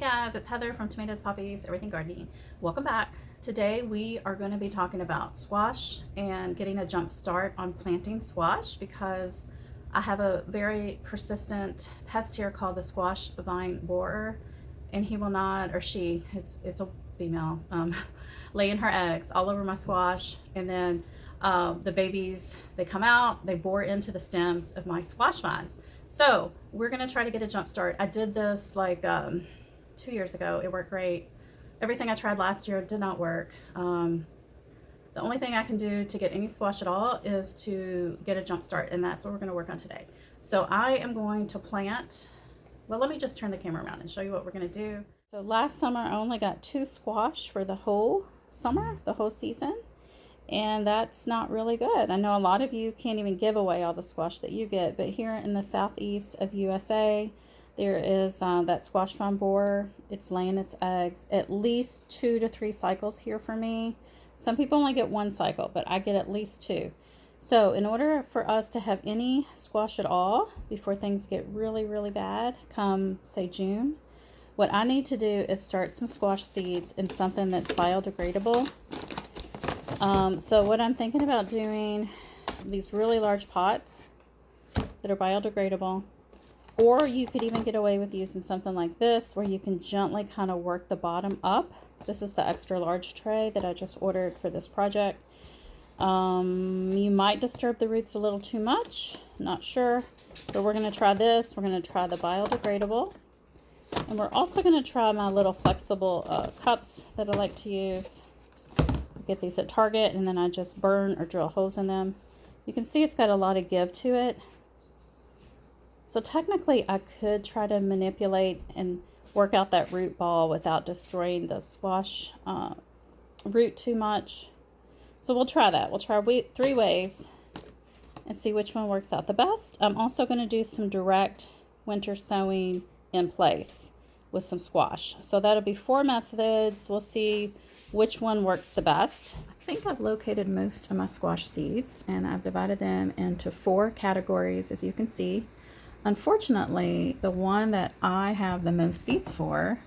guys, it's Heather from Tomatoes, Poppies, Everything Gardening. Welcome back. Today we are going to be talking about squash and getting a jump start on planting squash because I have a very persistent pest here called the squash vine borer, and he will not, or she, it's a female, laying her eggs all over my squash, and then the babies, they come out, they bore into the stems of my squash vines. So we're gonna try to get a jump start. I did this like 2 years ago. It worked great. Everything I tried last year did not work. The only thing I can do to get any squash at all is to get a jump start, and that's what we're gonna work on today. So I am going to plant, well, let me just turn the camera around and show you what we're gonna do. So last summer I only got 2 squash for the whole summer, the whole season. And that's not really good. I know a lot of you can't even give away all the squash that you get, but here in the southeast of USA, there is that squash vine borer. It's laying its eggs at least 2 to 3 cycles here for me. Some people only get 1 cycle, but I get at least 2. So in order for us to have any squash at all before things get really, really bad, come say June, what I need to do is start some squash seeds in something that's biodegradable. So what I'm thinking about doing, these really large pots that are biodegradable, or you could even get away with using something like this where you can gently kind of work the bottom up. This is the extra large tray that I just ordered for this project. You might disturb the roots a little too much, not sure, but we're going to try this. We're going to try the biodegradable, and we're also going to try my little flexible cups that I like to use. Get these at Target, and then I just burn or drill holes in them. You can see it's got a lot of give to it. So technically I could try to manipulate and work out that root ball without destroying the squash root too much. So we'll try that. We'll try 3 ways and see which one works out the best. I'm also going to do some direct winter sowing in place with some squash. So that'll be 4 methods. We'll see which one works the best. I think I've located most of my squash seeds, and I've divided them into 4 categories, as you can see. Unfortunately, the one that I have the most seeds for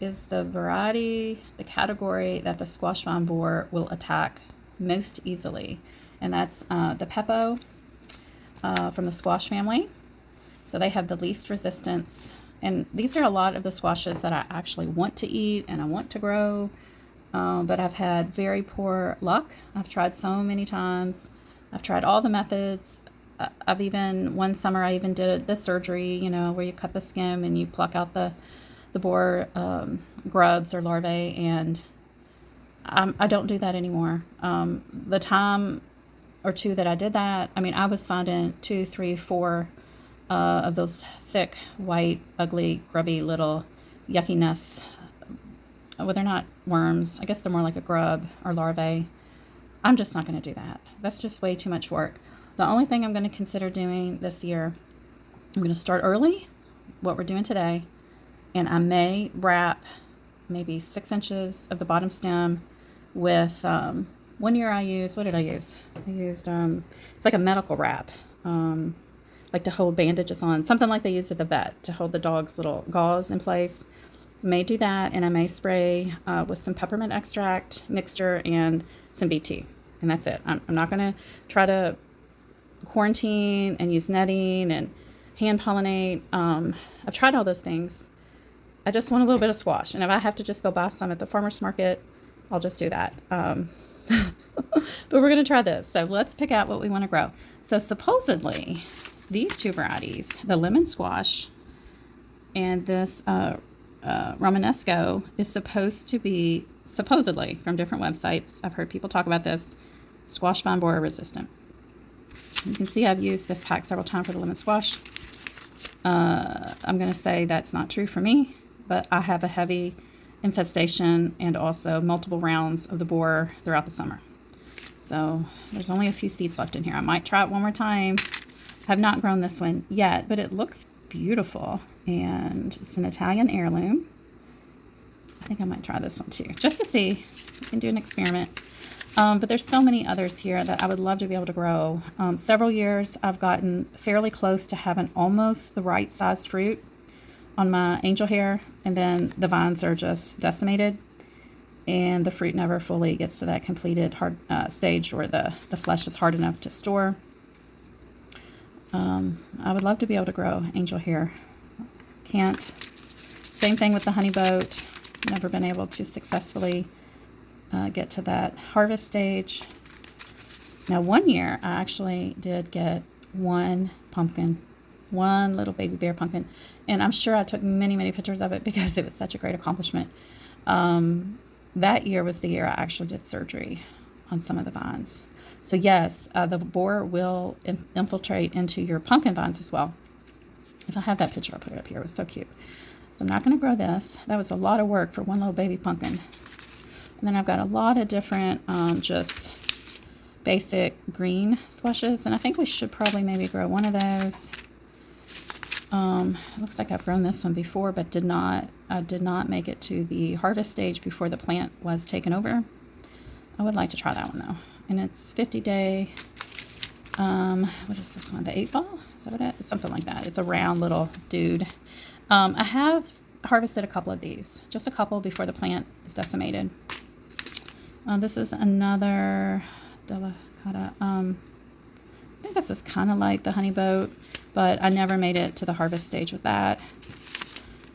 is the variety, the category that the squash vine borer will attack most easily, and that's the pepo from the squash family. So they have the least resistance, and these are a lot of the squashes that I actually want to eat and I want to grow. But I've had very poor luck. I've tried so many times. I've tried all the methods. I've even, one summer I even did the surgery, you know, where you cut the skin and you pluck out the borer grubs or larvae, and I don't do that anymore. The time or 2 that I did that, I mean, I was finding 2, 3, 4 of those thick, white, ugly, grubby little yuckiness. Well, they're not worms. I guess they're more like a grub or larvae. I'm just not going to do that. That's just way too much work. The only thing I'm going to consider doing this year, I'm going to start early, what we're doing today, and I may wrap maybe 6 inches of the bottom stem with, one year I used, what did I use? I used, it's like a medical wrap, like to hold bandages on, something like they use at the vet to hold the dog's little gauze in place. May do that, and I may spray with some peppermint extract mixture and some BT, and that's it. I'm not going to try to quarantine and use netting and hand pollinate. I've tried all those things. I just want a little bit of squash, and if I have to just go buy some at the farmer's market, I'll just do that. But we're going to try this. So let's pick out what we want to grow. So supposedly these 2 varieties, the lemon squash and this Romanesco, is supposed to be, supposedly from different websites, I've heard people talk about this, squash vine borer resistant. You can see I've used this pack several times for the lemon squash. I'm going to say that's not true for me, but I have a heavy infestation and also multiple rounds of the borer throughout the summer. So there's only a few seeds left in here. I might try it one more time. I have not grown this one yet, but it looks beautiful, and it's an Italian heirloom. I think I might try this one too, just to see. I can do an experiment. But there's so many others here that I would love to be able to grow. Several years I've gotten fairly close to having almost the right size fruit. on my angel hair, and then the vines are just decimated, and the fruit never fully gets to that completed hard stage where the flesh is hard enough to store. I would love to be able to grow angel hair. Can't. Same thing with the honey boat. Never been able to successfully get to that harvest stage. Now, one year I actually did get one pumpkin, one little baby bear pumpkin, and I'm sure I took many, many pictures of it because it was such a great accomplishment. That year was the year I actually did surgery on some of the vines. So yes, the borer will infiltrate into your pumpkin vines as well. If I have that picture, I'll put it up here. It was so cute. So I'm not going to grow this. That was a lot of work for one little baby pumpkin. And then I've got a lot of different just basic green squashes, and I think we should probably maybe grow one of those. It looks like I've grown this one before, but I did not make it to the harvest stage before the plant was taken over. I would like to try that one though. And it's 50-day, what is this one? The 8-ball? Is that what it is? Something like that. It's a round little dude. I have harvested a couple of these, just a couple before the plant is decimated. This is another delicata. I think this is kind of like the honey boat, but I never made it to the harvest stage with that.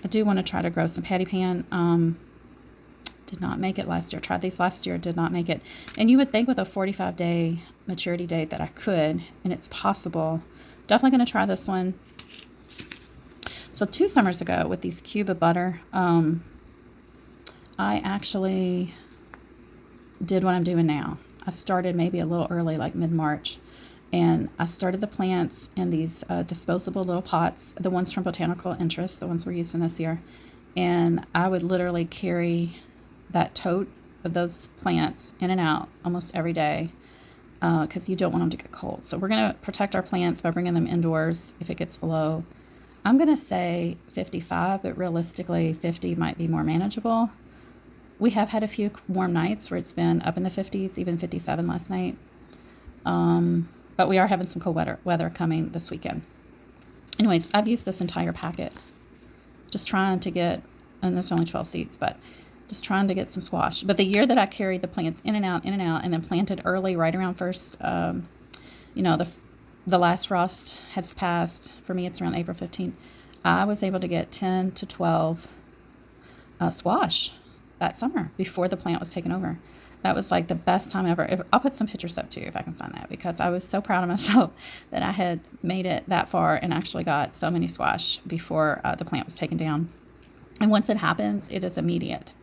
I do want to try to grow some patty pan. Did not make it last year. Tried these last year, did not make it. And you would think with a 45-day maturity date that I could, and it's possible. Definitely going to try this one. So 2 summers ago with these cube of butter, I actually did what I'm doing now. I started maybe a little early, like mid-March, and I started the plants in these disposable little pots, the ones from Botanical Interest, the ones we're using this year. And I would literally carry that tote of those plants in and out almost every day because you don't want them to get cold. So we're going to protect our plants by bringing them indoors if it gets below, I'm going to say 55, but realistically 50 might be more manageable. We have had a few warm nights where it's been up in the 50s, even 57 last night. But we are having some cold weather coming this weekend. Anyways, I've used this entire packet just trying to get, and there's only 12 seeds, but just trying to get some squash. But the year that I carried the plants in and out, and then planted early, right around first, you know, the last frost has passed. For me, it's around April 15th. I was able to get 10 to 12 squash that summer before the plant was taken over. That was like the best time ever. I'll put some pictures up too if I can find that, because I was so proud of myself that I had made it that far and actually got so many squash before the plant was taken down. And once it happens, it is immediate.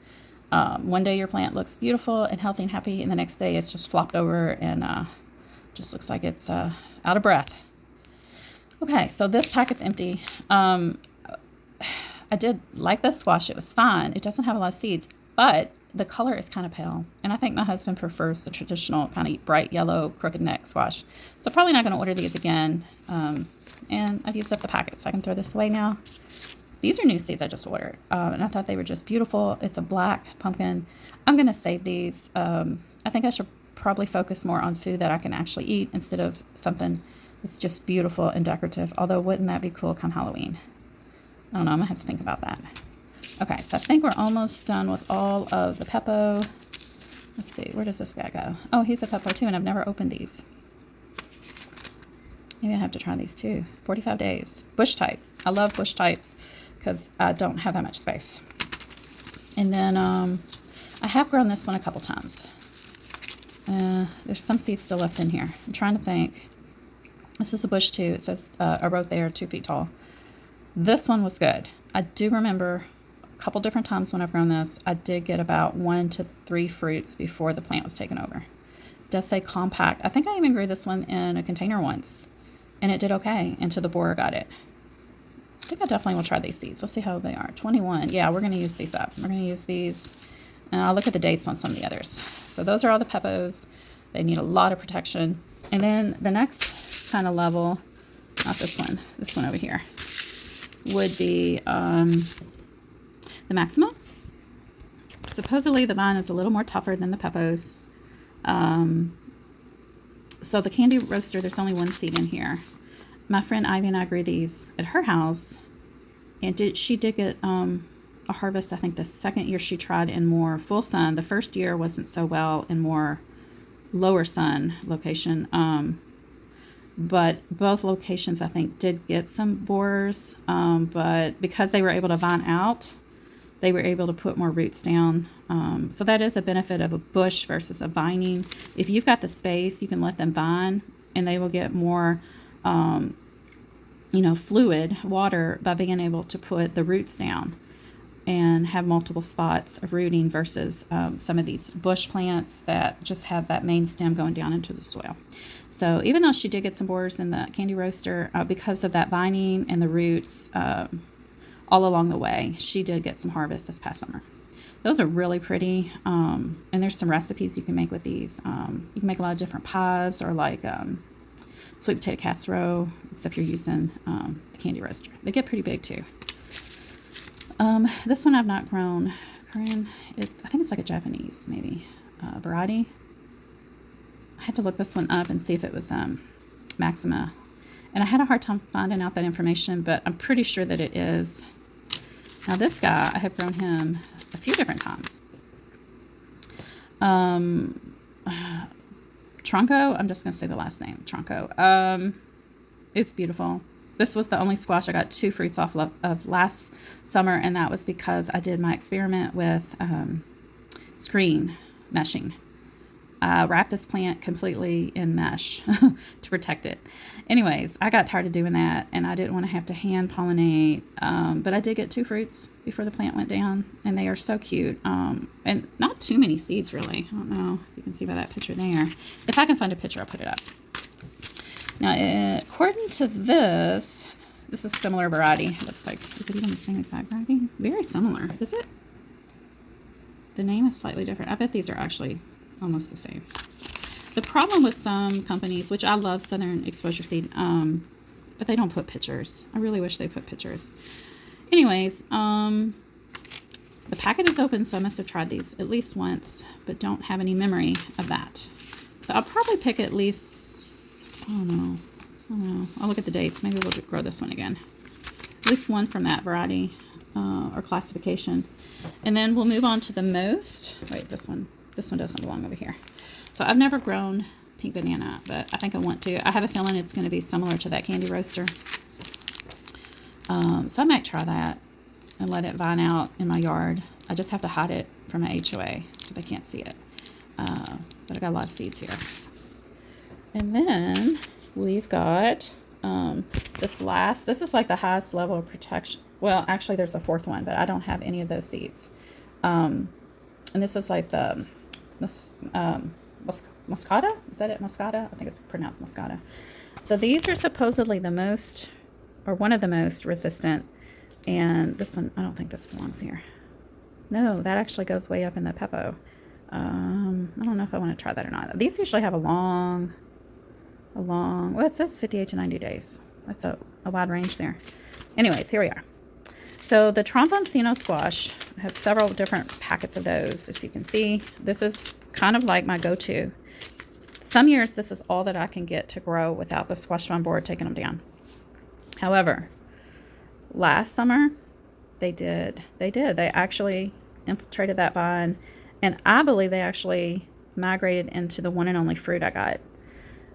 One day your plant looks beautiful and healthy and happy, and the next day it's just flopped over and just looks like it's out of breath. Okay, so this packet's empty. I did like this squash. It was fine. It doesn't have a lot of seeds, but the color is kind of pale, and I think my husband prefers the traditional kind of bright yellow crooked neck squash. So probably not going to order these again. And I've used up the packet, so I can throw this away now. These are new seeds I just ordered, and I thought they were just beautiful. It's a black pumpkin. I'm going to save these. I think I should probably focus more on food that I can actually eat instead of something that's just beautiful and decorative. Although, wouldn't that be cool come Halloween? I don't know. I'm going to have to think about that. Okay, so I think we're almost done with all of the pepo. Let's see, where does this guy go? Oh, he's a pepo too, and I've never opened these. Maybe I have to try these too. 45 days. Bush type. I love bush types because I don't have that much space. And then I have grown this one a couple times. There's some seeds still left in here. I'm trying to think. This is a bush too. It says, I wrote there, 2 feet tall. This one was good. I do remember a couple different times when I've grown this, I did get about 1 to 3 fruits before the plant was taken over. It does say compact. I think I even grew this one in a container once, and it did okay until the borer got it. I think I definitely will try these seeds. Let's see how they are. 21. Yeah, we're going to use these up. We're going to use these. And I'll look at the dates on some of the others. So those are all the pepos. They need a lot of protection. And then the next kind of level, not this one over here, would be the maxima. Supposedly the vine is a little more tougher than the pepos. So the candy roaster, there's only 1 seed in here. My friend Ivy and I grew these at her house And she did get a harvest, I think, the second year she tried in more full sun. The first year wasn't so well in more lower sun location. But both locations, I think, did get some borers. But because they were able to vine out, they were able to put more roots down. So that is a benefit of a bush versus a vining. If you've got the space, you can let them vine, and they will get more fluid water by being able to put the roots down and have multiple spots of rooting versus some of these bush plants that just have that main stem going down into the soil. So even though she did get some borers in the candy roaster, because of that vining and the roots all along the way, she did get some harvest this past summer. Those are really pretty, and there's some recipes you can make with these. You can make a lot of different pies, or like sweet potato casserole, except you're using the candy roaster. They get pretty big too. This one I've not grown. I think it's like a Japanese maybe variety. I had to look this one up and see if it was maxima, and I had a hard time finding out that information, but I'm pretty sure that it is. Now this guy, I have grown him a few different times. Tronco, I'm just going to say the last name, Tronco. It's beautiful. This was the only squash I got 2 fruits off of last summer, and that was because I did my experiment with screen meshing. I wrapped this plant completely in mesh to protect it. Anyways, I got tired of doing that, and I didn't want to have to hand pollinate, but I did get 2 fruits before the plant went down, and they are so cute, and not too many seeds, really. I don't know if you can see by that picture there. If I can find a picture, I'll put it up. Now, according to this is a similar variety. It looks like, is it even the same exact variety? Very similar, is it? The name is slightly different. I bet these are actually almost the same. The problem with some companies, which I love Southern Exposure Seed, but they don't put pictures. I really wish they put pictures. Anyways, the packet is open, so I must have tried these at least once, but don't have any memory of that. So I'll probably pick at least, I don't know. I'll look at the dates. Maybe we'll grow this one again. At least one from that variety or classification. And then we'll move on to the most. Wait, this one doesn't belong over here. So I've never grown pink banana, but I think I want to. I have a feeling it's going to be similar to that candy roaster. So I might try that and let it vine out in my yard. I just have to hide it from my HOA so they can't see it. But I got a lot of seeds here. And then we've got this is like the highest level of protection. Well, actually there's a 4th one, but I don't have any of those seeds. And this is like the moschata. Is that it? Moschata? I think it's pronounced moschata. So these are supposedly the most, or one of the most resistant. And this one, I don't think this belongs here. No, that actually goes way up in the pepo. I don't know if I want to try that or not. These usually have a long, well, it says 58 to 90 days. That's a wide range there. Anyways, here we are. So the transposed squash, I have several different packets of those. As you can see, this is kind of like my go-to. Some years, this is all that I can get to grow without the squash vine borer taking them down. However, last summer, they did. They actually infiltrated that vine, and I believe they actually migrated into the one and only fruit I got.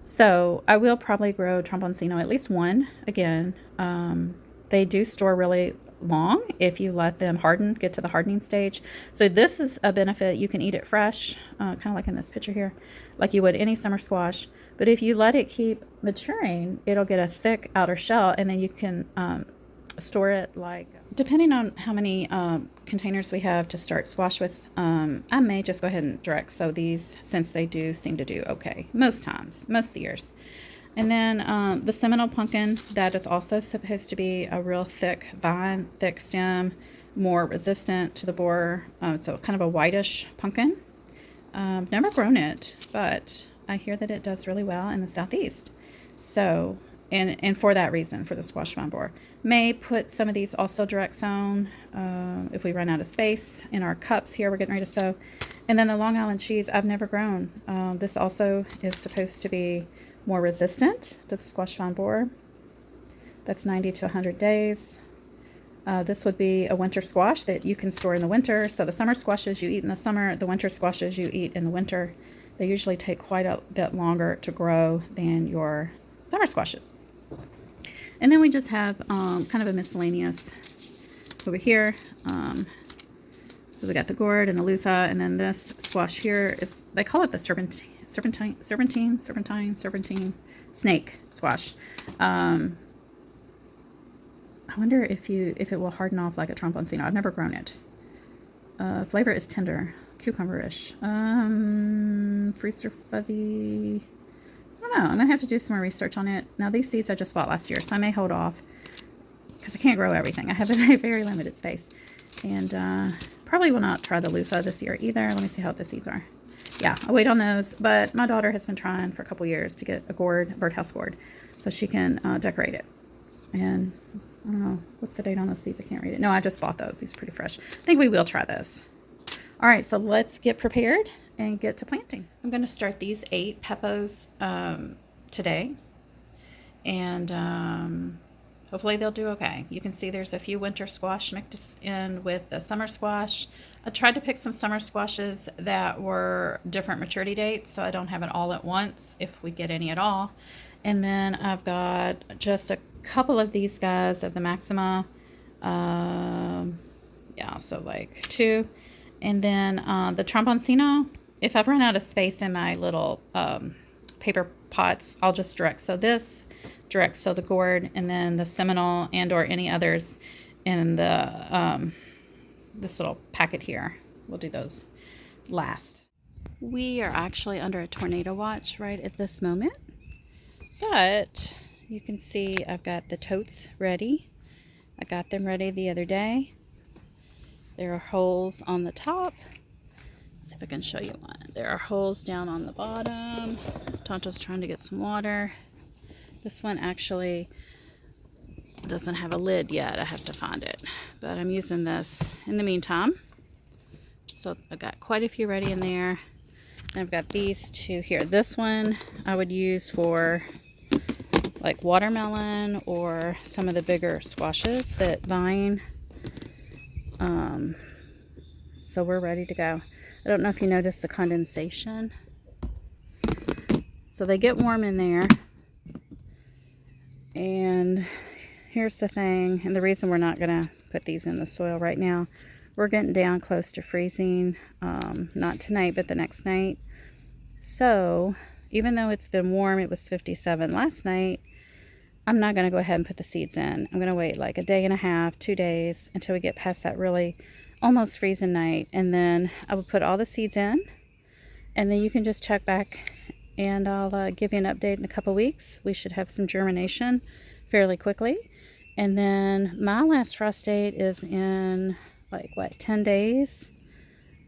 So I will probably grow Tromboncino at least one again. They do store really long if you let them harden, get to the hardening stage. So this is a benefit. You can eat it fresh, kind of like in this picture here, like you would any summer squash. But if you let it keep maturing, it'll get a thick outer shell, and then you can store it, like, depending on how many containers we have to start squash with. I may just go ahead and direct sow these, since they do seem to do okay most times, most of the years. And then the Seminole pumpkin, that is also supposed to be a real thick vine, thick stem, more resistant to the borer. It's a kind of a whitish pumpkin. Never grown it, but I hear that it does really well in the southeast. So, and for that reason, for the squash vine borer, may put some of these also direct sown if we run out of space in our cups here. We're getting ready to sow. And then the Long Island cheese, I've never grown. This also is supposed to be more resistant to the squash vine borer. That's 90 to 100 days. This would be a winter squash that you can store in the winter. So the summer squashes you eat in the summer, the winter squashes you eat in the winter. They usually take quite a bit longer to grow than your summer squashes. And then we just have kind of a miscellaneous over here. So we got the gourd and the loofah, and then this squash here is, they call it the serpentine snake squash. I wonder if it will harden off like a tromponcino. I've never grown it. Flavor is tender, cucumber-ish. Fruits are fuzzy. I don't know. I'm gonna have to do some more research on it. Now these seeds I just bought last year, so I may hold off because I can't grow everything. I have a very limited space, and probably will not try the loofah this year either. Let me see how the seeds are. Yeah, I'll wait on those. But my daughter has been trying for a couple years to get a gourd, birdhouse gourd, so she can decorate it. And I don't know, what's the date on those seeds? I can't read it. No, I just bought those. These are pretty fresh. I think we will try this. All right, so let's get prepared and get to planting. I'm going to start these 8 pepos today, and hopefully they'll do okay. You can see there's a few winter squash mixed in with the summer squash. I tried to pick some summer squashes that were different maturity dates, so I don't have it all at once if we get any at all. And then I've got just a couple of these guys of the maxima. Yeah, so like 2. And then the tromponcino, if I've run out of space in my little paper pots, I'll just direct sow this, direct sow the gourd, and then the seminal and or any others in the this little packet here. We'll do those last. We are actually under a tornado watch right at this moment, but you can see I've got the totes ready. I got them ready the other day. There are holes on the top. Let's see if I can show you one. There are holes down on the bottom. Tonto's trying to get some water. This one actually doesn't have a lid yet. I have to find it. But I'm using this in the meantime. So I've got quite a few ready in there. And I've got these 2 here. This one I would use for like watermelon or some of the bigger squashes that vine. So we're ready to go. I don't know if you noticed the condensation. So they get warm in there. And here's the thing, and the reason we're not gonna put these in the soil right now, we're getting down close to freezing, not tonight, but the next night. So even though it's been warm, it was 57 last night, I'm not gonna go ahead and put the seeds in. I'm gonna wait like a day and a half, 2 days, until we get past that really almost freezing night, and then I will put all the seeds in, and then you can just check back, and I'll give you an update in a couple weeks. We should have some germination fairly quickly. And then my last frost date is in like what, 10 days.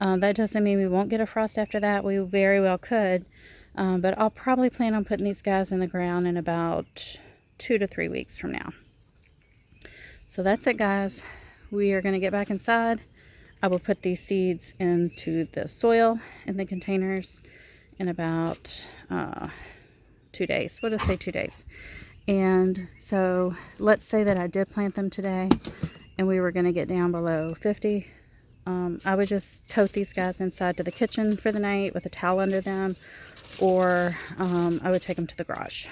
That doesn't mean we won't get a frost after that. We very well could, but I'll probably plan on putting these guys in the ground in about 2 to 3 weeks from now. So that's it, guys. We are going to get back inside. I will put these seeds into the soil in the containers in about 2 days. What did I say, 2 days? And so let's say that I did plant them today and we were going to get down below 50. I would just tote these guys inside to the kitchen for the night with a towel under them, or I would take them to the garage.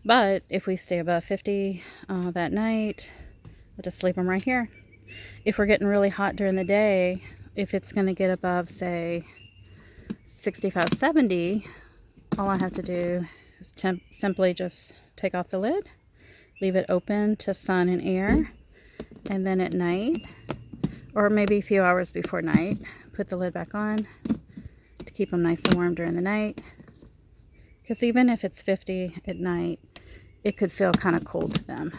But if we stay above 50 that night, I'll just leave them right here. If we're getting really hot during the day, if it's going to get above, say, 65, 70, all I have to do is simply just take off the lid, leave it open to sun and air, and then at night, or maybe a few hours before night, put the lid back on to keep them nice and warm during the night. Because even if it's 50 at night, it could feel kind of cold to them.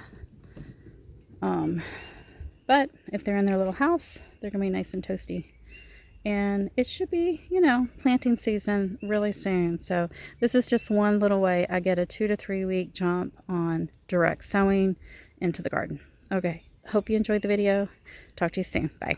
But if they're in their little house, they're going to be nice and toasty. And it should be, you know, planting season really soon. So this is just one little way I get a 2 to 3 week jump on direct sowing into the garden. Okay, hope you enjoyed the video. Talk to you soon. Bye.